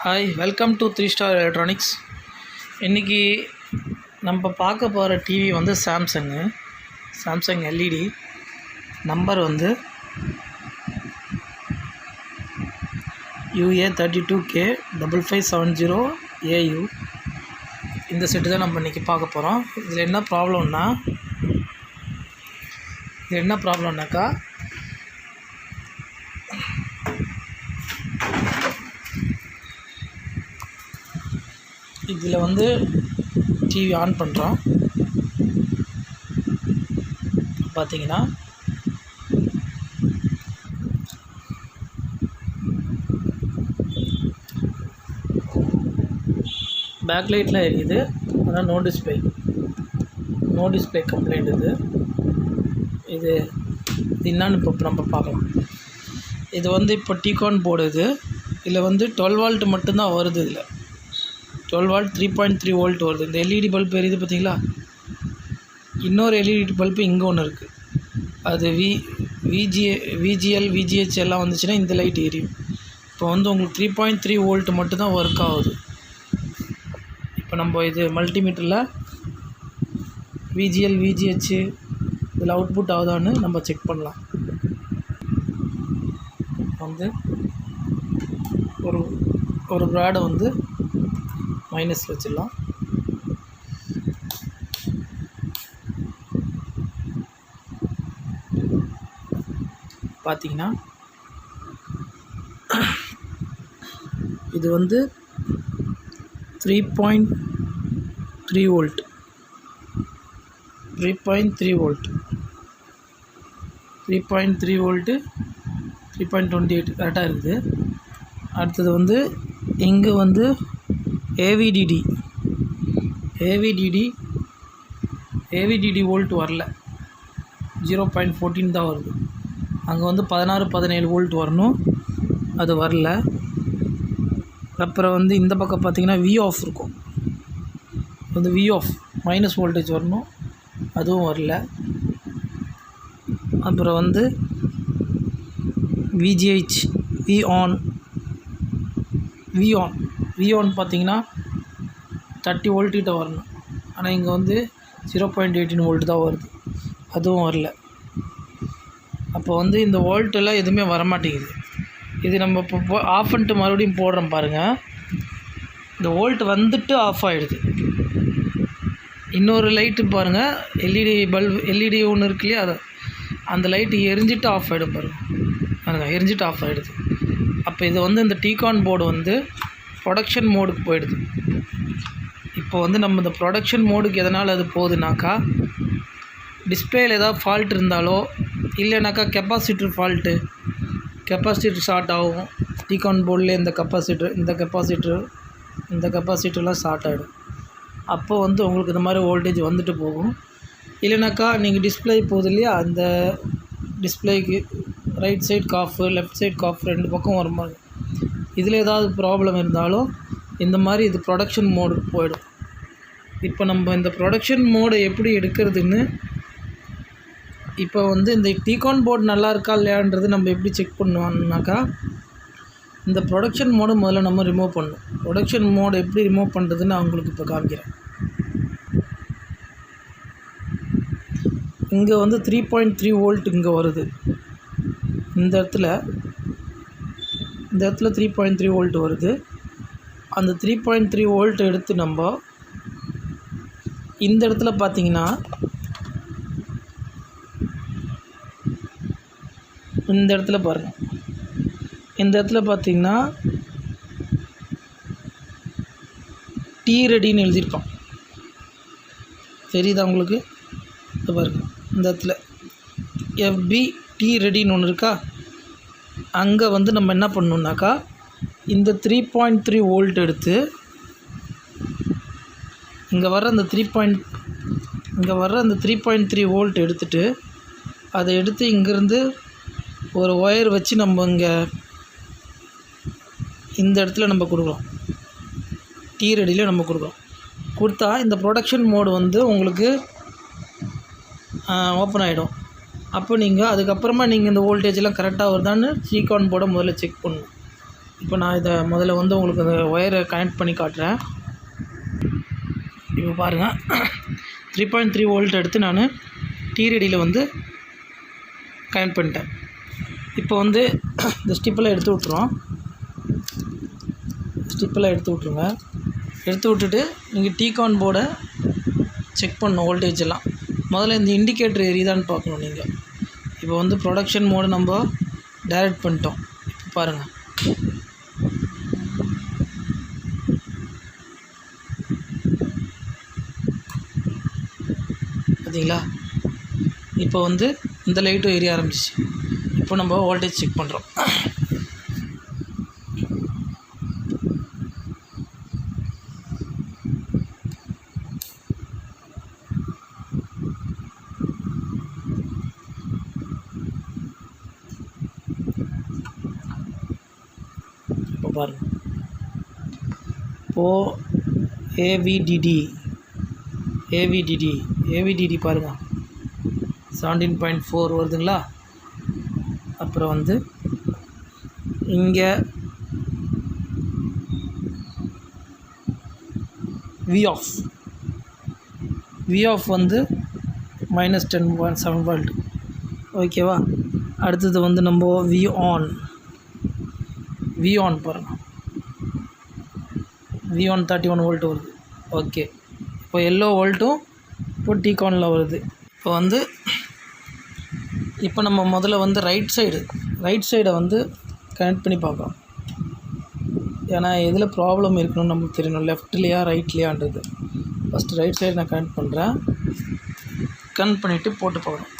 Hi, welcome to 3 star electronics. இன்றைக்கி நம்ம பார்க்க போகிற டிவி வந்து சாம்சங் எல்இடி. நம்பர் வந்து UA32K5570AU. இந்த செட்டு தான் நம்ம இன்றைக்கி பார்க்க போகிறோம். இதில் என்ன ப்ராப்ளம்னாக்கா இதில் வந்து டிவி ஆன் பண்ணுறோம். பார்த்தீங்கன்னா பேக் லைட்லாம் எரியுது, ஆனால் நோ டிஸ்பிளே கம்ப்ளைண்ட். இது என்னன்னு இப்போ நம்ம பார்க்கலாம். இது வந்து இப்போ டிகான் போர்டு. இதில் வந்து 12 வால்ட் மட்டும்தான் வருது. இதில் 12 வால்ட் 3.3 வோல்ட் வருது. இந்த எல்இடி பல்ப் எரியுது பார்த்தீங்களா? இன்னொரு எல்இடி பல்ப்பு இங்கே ஒன்று இருக்குது. அது VGH எல்லாம் வந்துச்சுன்னா இந்த லைட் எரியும். இப்போ வந்து உங்களுக்கு 3.3 வோல்ட் மட்டும்தான் ஒர்க் ஆகுது. இப்போ நம்ம இது மல்டிமீட்டரில் VGH இதில் அவுட்புட் ஆகுதான்னு நம்ம செக் பண்ணலாம். வந்து ஒரு ப்ராடை வந்து மைனஸ் வச்சிடலாம். பார்த்தீங்கன்னா இது வந்து 3.3 வோல்ட் 3.28 கரெக்டாக இருக்குது. அடுத்தது வந்து இங்கே வந்து AVDD வோல்ட் வரல, 0.14 தான் வருது. அங்கே வந்து 16-17 வோல்ட் வரணும், அது வரல. அப்புறம் வந்து இந்த பக்கம் பார்த்திங்கன்னா VOFF இருக்கும். வந்து VOFF மைனஸ் வோல்டேஜ் வரணும், அதுவும் வரல. அப்புறம் வந்து VGH VON பார்த்திங்கன்னா 30 வோல்ட் கிட்ட வரணும், ஆனால் இங்கே வந்து 0.18 வோல்ட் தான் வருது, அதுவும் வரல. அப்போ வந்து இந்த வோல்ட்டெல்லாம் எதுவுமே வரமாட்டேங்குது. இது நம்ம இப்போ ஆஃப் பண்ணிட்டு மறுபடியும் போடுறோம் பாருங்கள், இந்த வோல்ட் வந்துட்டு ஆஃப் ஆகிடுது. இன்னொரு லைட்டு பாருங்கள், எல்இடி ஒன்று இருக்கு இல்லையா, அது அந்த லைட்டு எரிஞ்சிட்டு ஆஃப் ஆகிடும் பாருங்கள், எரிஞ்சிட்டு ஆஃப் ஆகிடுது. அப்போ இது வந்து இந்த டிகான் போர்டு வந்து ப்ரொடக்ஷன் மோடுக்கு போயிடுது. இப்போ வந்து நம்ம இந்த ப்ரொடக்ஷன் மோடுக்கு எதனால் அது போகுதுனாக்கா, டிஸ்பிளேயில் ஏதாவது ஃபால்ட் இருந்தாலோ இல்லைனாக்கா கெப்பாசிட்டர் ஷார்ட் ஆகும். டிகான் போர்டில் இந்த கெப்பாசிட்டர்லாம் ஷார்ட் ஆகிடும். அப்போ வந்து உங்களுக்கு இந்த மாதிரி வோல்டேஜ் வந்துட்டு போகும். இல்லைனாக்கா நீங்கள் டிஸ்பிளே போகுது இல்லையா, அந்த டிஸ்பிளேக்கு right side half left side half ரெண்டு பக்கம் வரும்போது இதில் ஏதாவது ப்ராப்ளம் இருந்தாலும் இந்த மாதிரி இது ப்ரொடக்ஷன் மோடுக்கு போயிடும். இப்போ நம்ம இந்த ப்ரொடக்ஷன் மோடை எப்படி எடுக்கிறதுன்னு, இப்போ வந்து இந்த டிகான் போர்டு நல்லா இருக்கா இல்லையான்றது நம்ம எப்படி செக் பண்ணுவோம்னாக்கா, இந்த ப்ரொடக்ஷன் மோடை முதல்ல நம்ம ரிமூவ் பண்ணணும். ப்ரொடக்ஷன் மோடை எப்படி ரிமூவ் பண்ணுறதுன்னு நான் உங்களுக்கு இப்போ காமிக்கிறேன். இங்கே வந்து 3.3 வோல்ட் இங்கே வருது. இந்த இடத்துல 3.3 வோல்ட் வருது. அந்த 3.3 வோல்ட் எடுத்து நம்ம இந்த இடத்துல பார்த்திங்கன்னா, இந்த இடத்துல பாருங்கள், இந்த இடத்துல பார்த்திங்கன்னா T ரெடின்னு எழுதியிருப்பான், தெரியுதா உங்களுக்கு? இது பாருங்கள், இந்த இடத்துல FB T ரெடின்னு ஒன்று இருக்கா. அங்கே வந்து நம்ம என்ன பண்ணணுன்னாக்கா, இந்த 3.3 வோல்ட் எடுத்து இங்கே வர அந்த 3.3 வோல்ட் எடுத்துகிட்டு அதை எடுத்து இங்கேருந்து ஒரு ஒயர் வச்சு நம்ம இங்கே இந்த இடத்துல நம்ம கொடுக்குறோம். T ரெடியில் நம்ம கொடுத்தா இந்த ப்ரொடக்ஷன் மோடு வந்து உங்களுக்கு ஓப்பன் ஆகிடும். அப்போ நீங்கள் அதுக்கப்புறமா நீங்கள் இந்த வோல்டேஜெலாம் கரெக்டாக வருதான்னு டிகான் போர்டை முதல்ல செக் பண்ணணும். இப்போ நான் இதை முதல்ல வந்து உங்களுக்கு அந்த ஒயரை கனெக்ட் பண்ணி காட்டுறேன். இப்போ பாருங்கள், 3.3 வோல்ட் எடுத்து நான் டிரெடியில் வந்து கனெக்ட் பண்ணிட்டேன். இப்போ வந்து இந்த ஸ்டிப்பெல்லாம் எடுத்து விட்ருவோம். ஸ்டிப்பெல்லாம் எடுத்து விட்ருங்க. எடுத்து விட்டுட்டு நீங்கள் டிகான் போர்டை செக் பண்ணணும். வோல்டேஜ் எல்லாம் முதல்ல இந்த இண்டிகேட்டர் எரியுதான்னு பார்க்கணும். நீங்கள் இப்போ வந்து ப்ரொடக்ஷன் மோடு நம்ம டைரக்ட் பண்ணிட்டோம். இப்போ பாருங்கள், பார்த்தீங்களா? இப்போ வந்து இந்த லைட்டும் எரிய ஆரம்பிச்சிச்சு. இப்போ நம்ம வோல்டேஜ் செக் பண்ணுறோம். இப்போ பாருங்கள், இப்போது ஏவிடிடி பாருங்கள் 17.4 வருதுங்களா. அப்புறம் வந்து இங்கே விஆஃப் வந்து -10.7 வோல்ட். ஓகேவா? அடுத்தது வந்து நம்ம விஆன் பாருங்கள், விஆன் 31 வோல்ட் வருது. ஓகே, இப்போ எல்லோ வோல்ட்டும் இப்போ டிகானில் வருது. இப்போ நம்ம முதல்ல வந்து ரைட் சைடை வந்து கனெக்ட் பண்ணி பார்க்குறோம். ஏன்னா எதில் ப்ராப்ளம் இருக்கணும்னு நமக்கு தெரியணும், லெஃப்ட்லையா ரைட்லையான்றது. ஃபஸ்ட்டு ரைட் சைடு நான் கனெக்ட் பண்ணுறேன். கனெக்ட் பண்ணிவிட்டு போட்டு பார்க்குறோம்.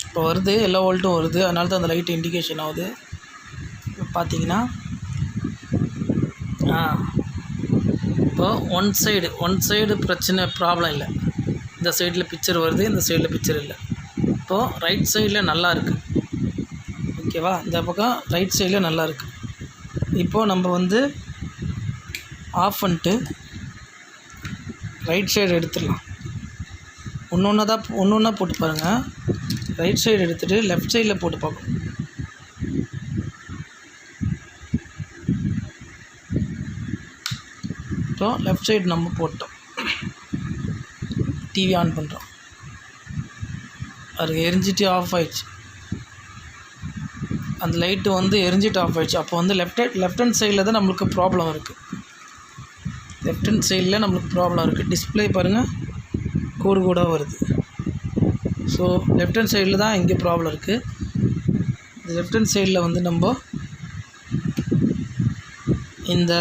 இப்போ வருது, எல்லா வோல்ட்டும் வருது. அதனால தான் அந்த லைட் இண்டிகேஷன் ஆகுது. இப்போ பார்த்தீங்கன்னா இப்போ ஒன் சைடு ப்ராப்ளம் இல்லை. இந்த சைடில் பிக்சர் வருது, இந்த சைடில் பிக்சர் இல்லை. இப்போது ரைட் சைடில் நல்லா இருக்குது. ஓகேவா? இந்த பக்கம் ரைட் சைடில் நல்லா இருக்குது. இப்போது நம்ம வந்து ஆஃப் பண்ணிட்டு ரைட் சைடு எடுத்துடலாம். ஒன்று ஒன்றா போட்டு பாருங்கள். ரைட் சைடு எடுத்துகிட்டு லெஃப்ட் சைடில் போட்டு பார்க்கணும். இப்போ லெஃப்ட் சைடு நம்ம போட்டோம். டிவி ஆன் பண்ணுறோம். அது எரிஞ்சிட்டு ஆஃப் ஆயிடுச்சு. அந்த லைட்டு வந்து எரிஞ்சிட்டு ஆஃப் ஆயிடுச்சு. அப்போ வந்து லெஃப்ட் ஹேண்ட் சைடில் தான் நம்மளுக்கு ப்ராப்ளம் இருக்குது. டிஸ்பிளே பாருங்கள், கோடு வருது. ஸோ லெஃப்ட் ஹேண்ட் சைடில் தான் இங்கே ப்ராப்ளம் இருக்குது. லெஃப்ட் ஹேண்ட் சைடில் வந்து நம்ம இந்த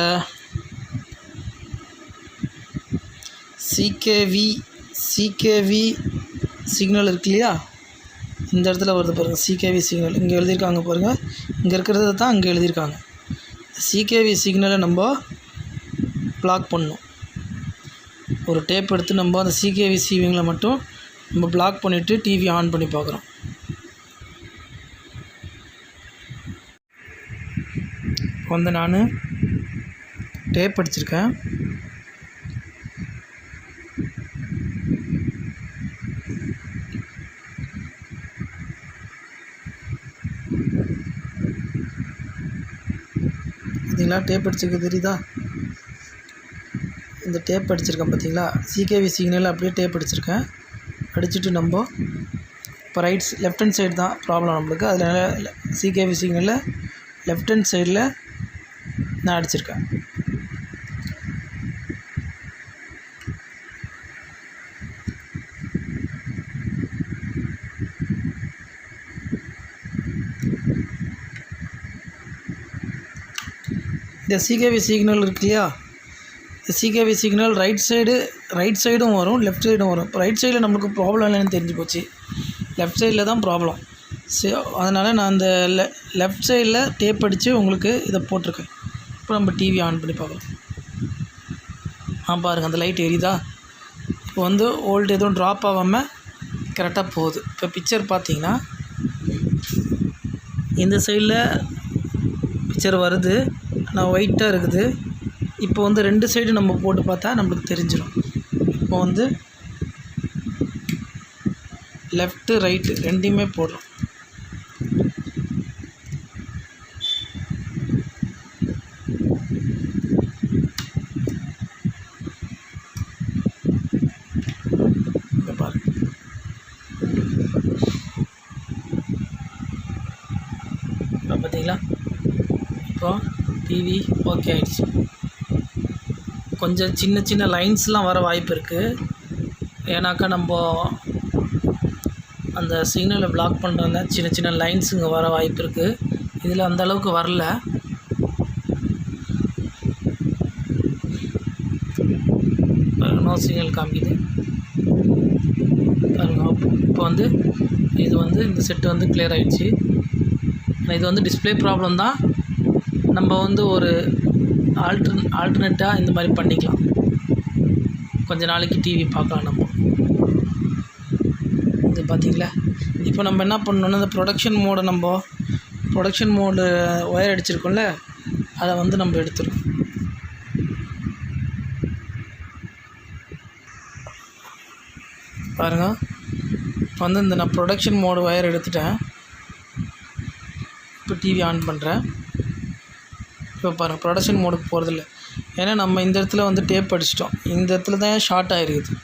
சிகேவி சிக்னல் இருக்கு இல்லையா, இந்த இடத்துல வருது பாருங்கள். சிகேவி சிக்னல் இங்கே எழுதியிருக்காங்க பாருங்கள். இங்கே இருக்கிறது தான் அங்கே எழுதியிருக்காங்க. சிகேவி சிக்னலை நம்ம பிளாக் பண்ணணும். ஒரு டேப் எடுத்து நம்ம அந்த சிகேவி சிக்னலை மட்டும் நம்ம பிளாக் பண்ணிவிட்டு டிவி ஆன் பண்ணி பார்க்குறோம். வந்து நான் டேப் அடிச்சிருக்கேன். பார்த்தீங்களா? டேப் அடிச்சிருக்க தெரியுதா? இந்த டேப் அடிச்சிருக்கேன் பார்த்தீங்களா? சிகேவி சிக்னல் அப்படியே டேப் அடிச்சிருக்கேன். அடிச்சுட்டு நம்ம இப்போ லெஃப்ட் ஹேண்ட் சைடு தான் ப்ராப்ளம் நம்மளுக்கு. அதனால் சிகேவி சிக்னலில் லெஃப்ட் ஹேண்ட் சைடில் நான் அடிச்சிருக்கேன். இந்த சிகேவி சிக்னல் இருக்கு இல்லையா, இந்த சிகேவி சிக்னல் ரைட் சைடும் வரும், லெஃப்ட் சைடும் வரும். இப்போ ரைட் சைடில் நம்மளுக்கு ப்ராப்ளம் இல்லைன்னு தெரிஞ்சு போச்சு. லெஃப்ட் சைடில் தான் ப்ராப்ளம். அதனால் நான் அந்த லெஃப்ட் சைடில் டேப் அடித்து உங்களுக்கு இதை போட்டிருக்கேன். இப்போ நம்ம டிவி ஆன் பண்ணி பார்க்கலாம். பாருங்கள், அந்த லைட் எரியுதா? இப்போ வந்து வோல்ட் எதுவும் ட்ராப் ஆகாமல் கரெக்டாக போகுது. இப்போ பிக்சர் பார்த்தீங்கன்னா இந்த சைடில் பிக்சர் வருது, ஆனால் ஒயிட்டாக இருக்குது. இப்போ வந்து ரெண்டு சைடு நம்ம போட்டு பார்த்தா நம்மளுக்கு தெரிஞ்சிடும். இப்போ வந்து லெஃப்ட்டு ரைட்டு ரெண்டையுமே போடுறோம். இப்போது டிவி ஓகே ஆகிடுச்சு. கொஞ்சம் சின்ன சின்ன லைன்ஸ்லாம் வர வாய்ப்பு இருக்குது. ஏன்னாக்கா நம்ம அந்த சிக்னலை பிளாக் பண்ணுறதுல சின்ன சின்ன லைன்ஸுங்க வர வாய்ப்பு இருக்குது. இதில் அந்தளவுக்கு வரல. நோ சிக்னல் காமிக்குது பாருங்க. இப்போ வந்து இது வந்து இந்த செட்டு வந்து கிளியர் ஆகிடுச்சு. இது வந்து டிஸ்பிளே ப்ராப்ளம் தான். நம்ம வந்து ஒரு ஆல்டர்னேட்டாக இந்த மாதிரி பண்ணிக்கலாம். கொஞ்ச நாளைக்கு டிவி பார்க்கலாம் நம்ம. இது பார்த்திங்களா? இப்போ நம்ம என்ன பண்ணணுன்னா இந்த ப்ரொடக்ஷன் மோடு ஒயர் அடிச்சிருக்கோம்ல, அதை வந்து நம்ம எடுத்துடும். பாருங்கள், இப்போ வந்து இந்த நான் ப்ரொடக்ஷன் மோடு ஒயர் எடுத்துட்டேன். இப்போ டிவி ஆன் பண்ணுறேன். இப்போ பாருங்கள், ப்ரொடக்ஷன் மோடுக்கு போகிறதில்ல. ஏன்னா நம்ம இந்த இடத்துல வந்து டேப் அடிச்சிட்டோம். இந்த இடத்துல தான் ஷார்ட் ஆகிருக்குது.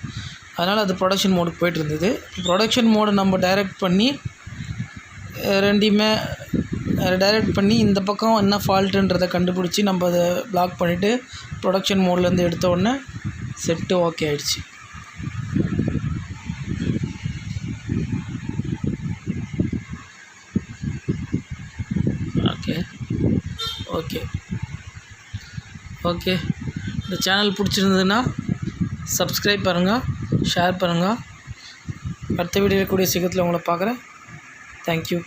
அதனால் அது ப்ரொடக்ஷன் மோடுக்கு போய்ட்டு இருந்தது. ப்ரொடக்ஷன் மோடை நம்ம டைரக்ட் பண்ணி ரெண்டையுமே டைரக்ட் பண்ணி இந்த பக்கம் என்ன ஃபால்ட்டுன்றதை கண்டுபிடிச்சி நம்ம அதை பிளாக் பண்ணிவிட்டு ப்ரொடக்ஷன் மோட்லேருந்து எடுத்த உடனே செட்டு ஓகே ஆகிடுச்சு. ஓகே இந்த சேனல் பிடிச்சிருந்ததுன்னா சப்ஸ்கிரைப் பண்ணுங்கள், ஷேர் பண்ணுங்கள். அடுத்த வீடியோவில் கூடிய சீக்கிரத்தில் உங்களை பார்க்குறேன். தேங்க்யூ.